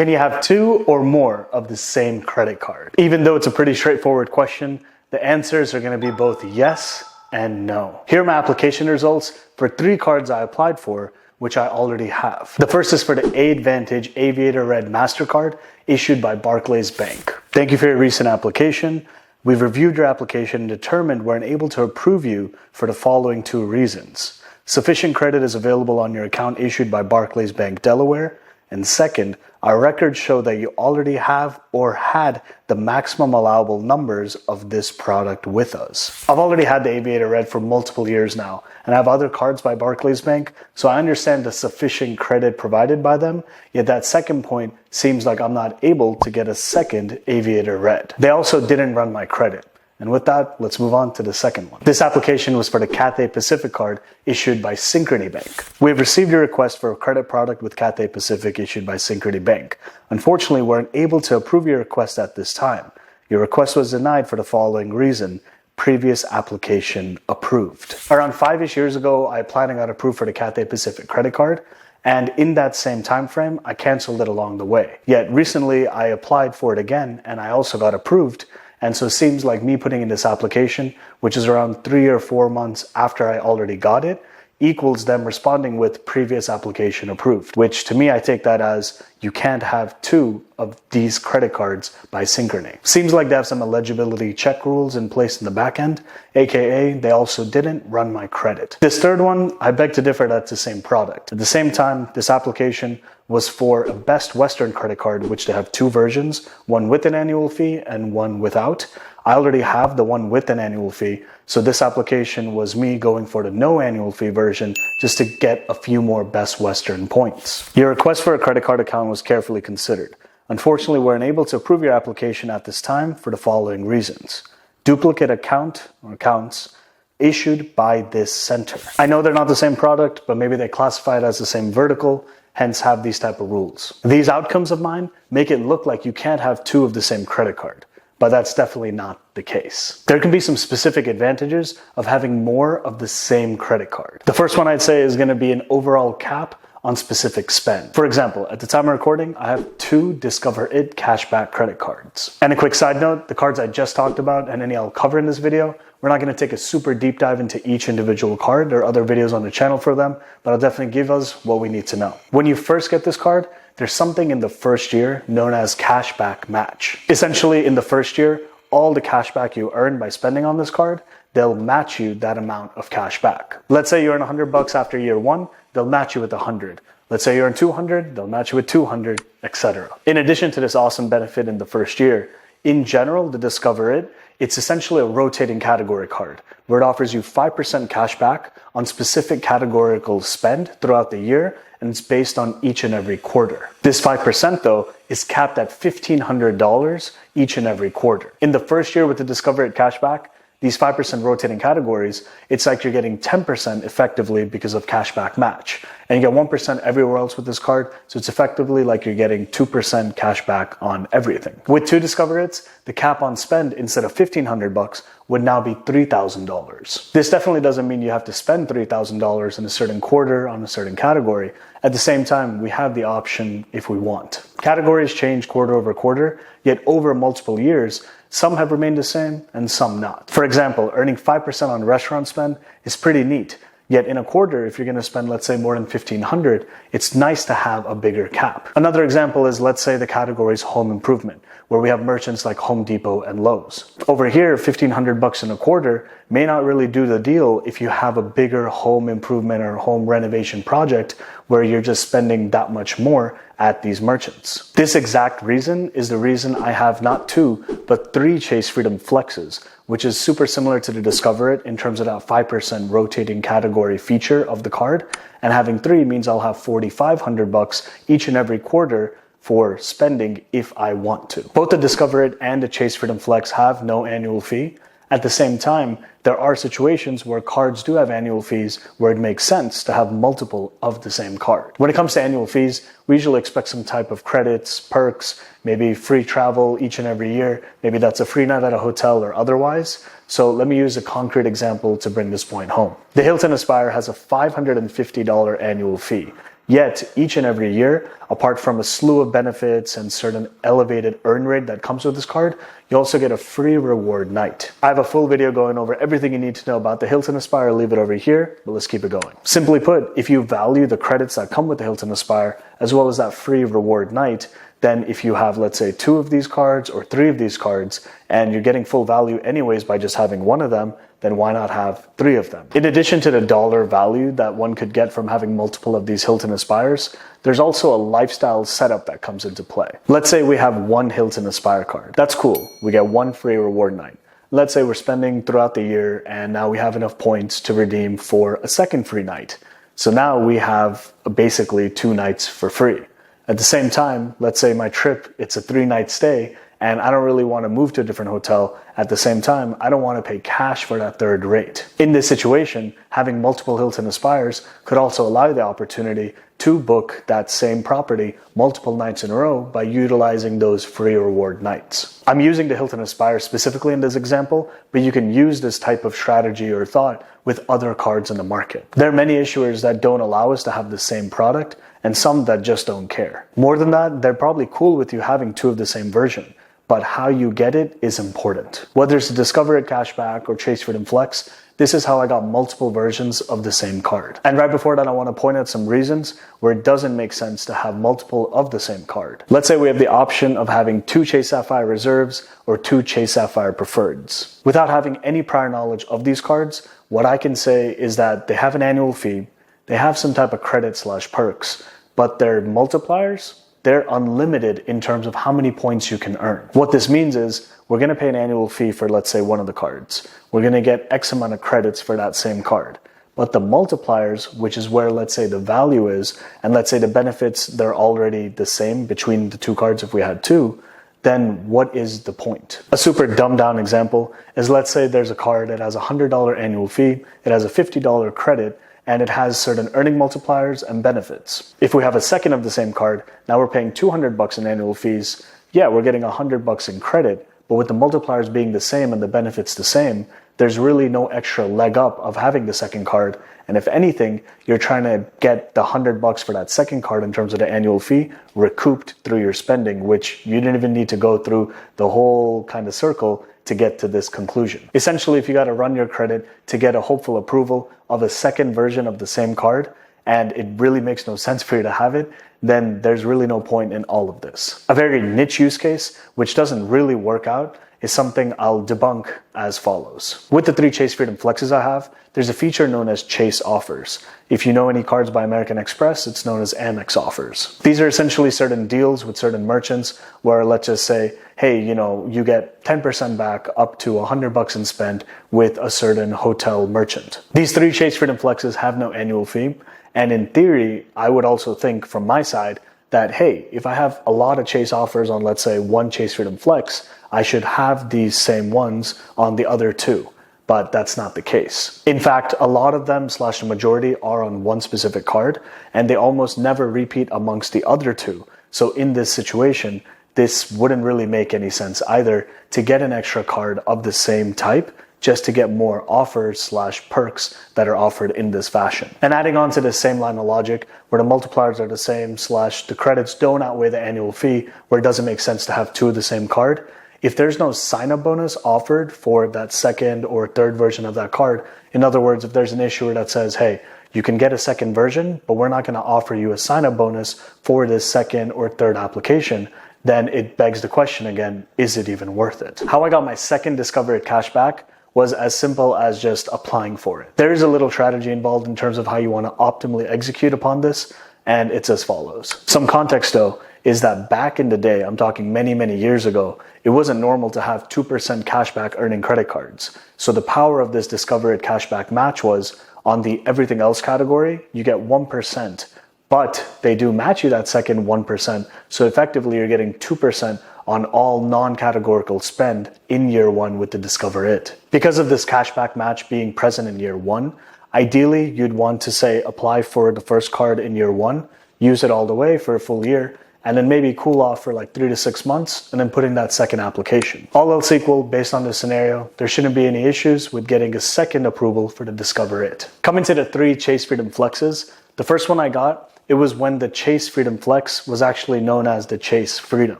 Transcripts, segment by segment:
Can you have two or more of the same credit card? Even though it's a pretty straightforward question, the answers are going to be both yes and no. Here are my application results for 3 cards I applied for, which I already have. The first is for the A-Advantage Aviator Red MasterCard issued by Barclays Bank. Thank you for your recent application. We've reviewed your application and determined we're unable to approve you for the following 2 reasons. Sufficient credit is available on your account issued by Barclays Bank Delaware. And second, our records show that you already have or had the maximum allowable numbers of this product with us. I've already had the Aviator Red for multiple years now, and I have other cards by Barclays Bank, so I understand the sufficient credit provided by them, yet that second point seems like I'm not able to get a second Aviator Red. They also didn't run my credit. And with that, let's move on to the second one. This application was for the Cathay Pacific card issued by Synchrony Bank. We have received a request for a credit product with Cathay Pacific issued by Synchrony Bank. Unfortunately, we're unable to approve your request at this time. Your request was denied for the following reason: previous application approved. Around 5-ish years ago, I applied and got approved for the Cathay Pacific credit card. And in that same time frame, I canceled it along the way. Yet recently, I applied for it again, and I also got approved. And so it seems like me putting in this application, which is around 3 or 4 months after I already got it, equals them responding with previous application approved, which to me, I take that as you can't have 2 of these credit cards by Synchrony. Seems like they have some eligibility check rules in place in the back end, aka they also didn't run my credit. This third one, I beg to differ, that's the same product. At the same time, this application was for a Best Western credit card, which they have 2 versions, one with an annual fee and one without. I already have the one with an annual fee, so this application was me going for the no annual fee version just to get a few more Best Western points. Your request for a credit card account was carefully considered. Unfortunately, we're unable to approve your application at this time for the following reasons: duplicate account or accounts issued by this center. I know they're not the same product, but maybe they classify it as the same vertical, hence have these type of rules. These outcomes of mine make it look like you can't have 2 of the same credit card, but that's definitely not the case. There can be some specific advantages of having more of the same credit card. The first one I'd say is going to be an overall cap on specific spend. For example, at the time of recording, I have 2 Discover It cashback credit cards. And a quick side note, the cards I just talked about and any I'll cover in this video, we're not going to take a super deep dive into each individual card. There are other videos on the channel for them, but I'll definitely give us what we need to know. When you first get this card, there's something in the first year known as cashback match. Essentially, in the first year, all the cashback you earn by spending on this card, they'll match you that amount of cash back. Let's say you earn $100 after year 1, they'll match you with 100. Let's say you earn 200, they'll match you with 200, etc. In addition to this awesome benefit in the first year, in general, the Discover It, it's essentially a rotating category card where it offers you 5% cash back on specific categorical spend throughout the year, and it's based on each and every quarter. This 5% though is capped at $1,500 each and every quarter. In the first year with the Discover It cashback, these 5% rotating categories, it's like you're getting 10% effectively because of cashback match. And you get 1% everywhere else with this card, so it's effectively like you're getting 2% cashback on everything. With 2 Discover It's, the cap on spend instead of $1,500 would now be $3,000. This definitely doesn't mean you have to spend $3,000 in a certain quarter on a certain category. At the same time, we have the option if we want. Categories change quarter over quarter, yet over multiple years, some have remained the same and some not. For example, earning 5% on restaurant spend is pretty neat. Yet in a quarter, if you're going to spend, let's say, more than $1,500, it's nice to have a bigger cap. Another example is, let's say the category is home improvement, where we have merchants like Home Depot and Lowe's. Over here, $1,500 in a quarter may not really do the deal if you have a bigger home improvement or home renovation project where you're just spending that much more at these merchants. This exact reason is the reason I have not 2, but 3 Chase Freedom Flexes, which is super similar to the Discover It in terms of that 5% rotating category feature of the card. And having 3 means I'll have $4,500 each and every quarter for spending if I want to. Both the Discover It and the Chase Freedom Flex have no annual fee. At the same time, there are situations where cards do have annual fees where it makes sense to have multiple of the same card. When it comes to annual fees, we usually expect some type of credits, perks, maybe free travel each and every year. Maybe that's a free night at a hotel or otherwise. So let me use a concrete example to bring this point home. The Hilton Aspire has a $550 annual fee. Yet, each and every year, apart from a slew of benefits and certain elevated earn rate that comes with this card, you also get a free reward night. I have a full video going over everything you need to know about the Hilton Aspire. I'll leave it over here, but let's keep it going. Simply put, if you value the credits that come with the Hilton Aspire, as well as that free reward night, then if you have, let's say, 2 of these cards or 3 of these cards, and you're getting full value anyways by just having 1 of them, then why not have 3 of them? In addition to the dollar value that one could get from having multiple of these Hilton Aspires, there's also a lifestyle setup that comes into play. Let's say we have 1 Hilton Aspire card. That's cool. We get 1 free reward night. Let's say we're spending throughout the year and now we have enough points to redeem for a second free night. So now we have basically 2 nights for free. At the same time, let's say my trip, it's a 3-night stay, and I don't really want to move to a different hotel. At the same time, I don't want to pay cash for that third rate. In this situation, having multiple Hilton Aspires could also allow you the opportunity to book that same property multiple nights in a row by utilizing those free reward nights. I'm using the Hilton Aspire specifically in this example, but you can use this type of strategy or thought with other cards in the market. There are many issuers that don't allow us to have the same product, and some that just don't care. More than that, they're probably cool with you having 2 of the same version, but how you get it is important. Whether it's the Discover It Cashback or Chase Freedom Flex, this is how I got multiple versions of the same card. And right before that, I want to point out some reasons where it doesn't make sense to have multiple of the same card. Let's say we have the option of having 2 Chase Sapphire Reserves or 2 Chase Sapphire Preferreds. Without having any prior knowledge of these cards, what I can say is that they have an annual fee, they have some type of credit/perks, but their multipliers, they're unlimited in terms of how many points you can earn. What this means is we're going to pay an annual fee for, let's say, one of the cards. We're going to get X amount of credits for that same card. But the multipliers, which is where, let's say, the value is, and let's say the benefits, they're already the same between the 2 cards if we had 2, then what is the point? A super dumbed down example is, let's say there's a card that has a $100 annual fee, it has a $50 credit, and it has certain earning multipliers and benefits. If we have a second of the same card, now we're paying $200 in annual fees. Yeah, we're getting $100 in credit, but with the multipliers being the same and the benefits the same, there's really no extra leg up of having the second card. And if anything, you're trying to get the $100 for that second card in terms of the annual fee recouped through your spending, which you didn't even need to go through the whole kind of circle to get to this conclusion. Essentially, if you got to run your credit to get a hopeful approval of a second version of the same card, and it really makes no sense for you to have it, then there's really no point in all of this. A very niche use case, which doesn't really work out, is something I'll debunk as follows. With the 3 Chase Freedom Flexes I have, there's a feature known as Chase Offers. If you know any cards by American Express, it's known as Amex Offers. These are essentially certain deals with certain merchants where, let's just say, hey, you get 10% back up to $100 in spend with a certain hotel merchant. These 3 Chase Freedom Flexes have no annual fee. And in theory, I would also think from my side that, hey, if I have a lot of Chase Offers on, let's say, 1 Chase Freedom Flex, I should have these same ones on the other 2. But that's not the case. In fact, a lot of them / the majority are on 1 specific card, and they almost never repeat amongst the other 2. So in this situation, this wouldn't really make any sense either to get an extra card of the same type just to get more offers / perks that are offered in this fashion. And adding on to the same line of logic, where the multipliers are the same / the credits don't outweigh the annual fee, where it doesn't make sense to have 2 of the same card, if there's no sign-up bonus offered for that second or third version of that card, in other words, if there's an issuer that says, hey, you can get a second version, but we're not going to offer you a sign-up bonus for this second or third application, then it begs the question again, is it even worth it? How I got my second Discover It cashback was as simple as just applying for it. There is a little strategy involved in terms of how you want to optimally execute upon this, and it's as follows. Some context though is that back in the day, I'm talking many, many years ago, it wasn't normal to have 2% cashback earning credit cards. So the power of this Discover It cashback match was on the everything else category, you get 1%, but they do match you that second 1%. So effectively you're getting 2% on all non-categorical spend in year 1 with the Discover It. Because of this cashback match being present in year 1, ideally you'd want to say apply for the first card in year 1, use it all the way for a full year, and then maybe cool off for like 3 to 6 months and then put in that second application. All else equal, based on this scenario, there shouldn't be any issues with getting a second approval for the Discover It. Coming to the 3 Chase Freedom Flexes, the first one I got, it was when the Chase Freedom Flex was actually known as the Chase Freedom.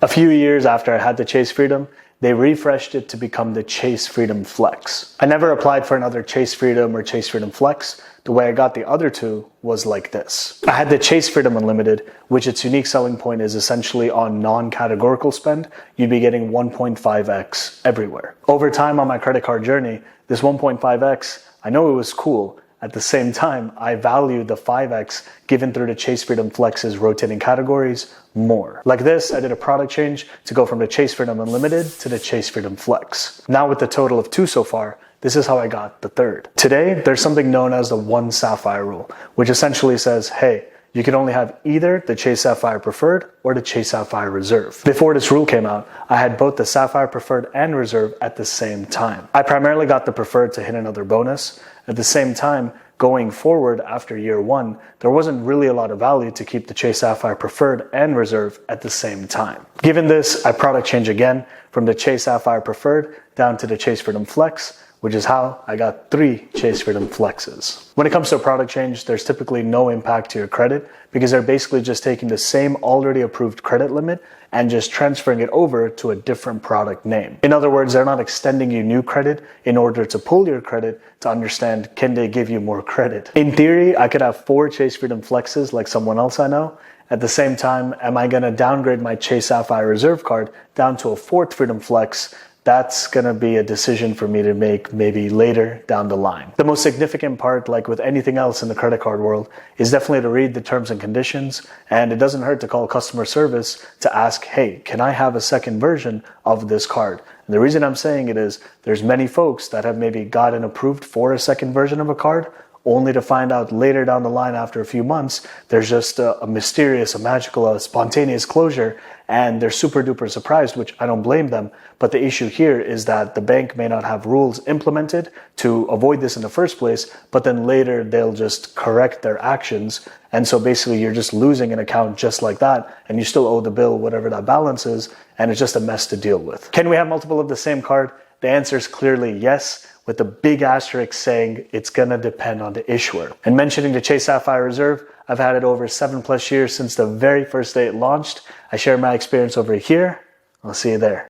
A few years after I had the Chase Freedom, they refreshed it to become the Chase Freedom Flex. I never applied for another Chase Freedom or Chase Freedom Flex. The way I got the other two was like this. I had the Chase Freedom Unlimited, which its unique selling point is essentially on non-categorical spend, you'd be getting 1.5x everywhere. Over time on my credit card journey, this 1.5x, I know it was cool. At the same time, I value the 5x given through the Chase Freedom Flex's rotating categories more. Like this, I did a product change to go from the Chase Freedom Unlimited to the Chase Freedom Flex. Now with the total of 2 so far, this is how I got the third. Today, there's something known as the 1 Sapphire rule, which essentially says, hey, you can only have either the Chase Sapphire Preferred or the Chase Sapphire Reserve. Before this rule came out, I had both the Sapphire Preferred and Reserve at the same time. I primarily got the Preferred to hit another bonus. At the same time, going forward after year 1, there wasn't really a lot of value to keep the Chase Sapphire Preferred and Reserve at the same time. Given this, I product change again from the Chase Sapphire Preferred down to the Chase Freedom Flex, which is how I got 3 Chase Freedom Flexes. When it comes to a product change, there's typically no impact to your credit because they're basically just taking the same already approved credit limit and just transferring it over to a different product name. In other words, they're not extending you new credit in order to pull your credit to understand, can they give you more credit? In theory, I could have 4 Chase Freedom Flexes like someone else I know. At the same time, am I gonna downgrade my Chase Sapphire Reserve card down to a 4th Freedom Flex? That's gonna be a decision for me to make maybe later down the line. The most significant part, like with anything else in the credit card world, is definitely to read the terms and conditions, and it doesn't hurt to call customer service to ask, hey, can I have a second version of this card? And the reason I'm saying it is there's many folks that have maybe gotten approved for a second version of a card, only to find out later down the line after a few months, there's just a mysterious, a magical, a spontaneous closure, and they're super duper surprised, which I don't blame them. But the issue here is that the bank may not have rules implemented to avoid this in the first place, but then later they'll just correct their actions. And so basically you're just losing an account just like that, and you still owe the bill, whatever that balance is, and it's just a mess to deal with. Can we have multiple of the same card? The answer is clearly yes, with the big asterisk saying it's gonna depend on the issuer. And mentioning the Chase Sapphire Reserve, I've had it over 7+ years since the very first day it launched. I share my experience over here. I'll see you there.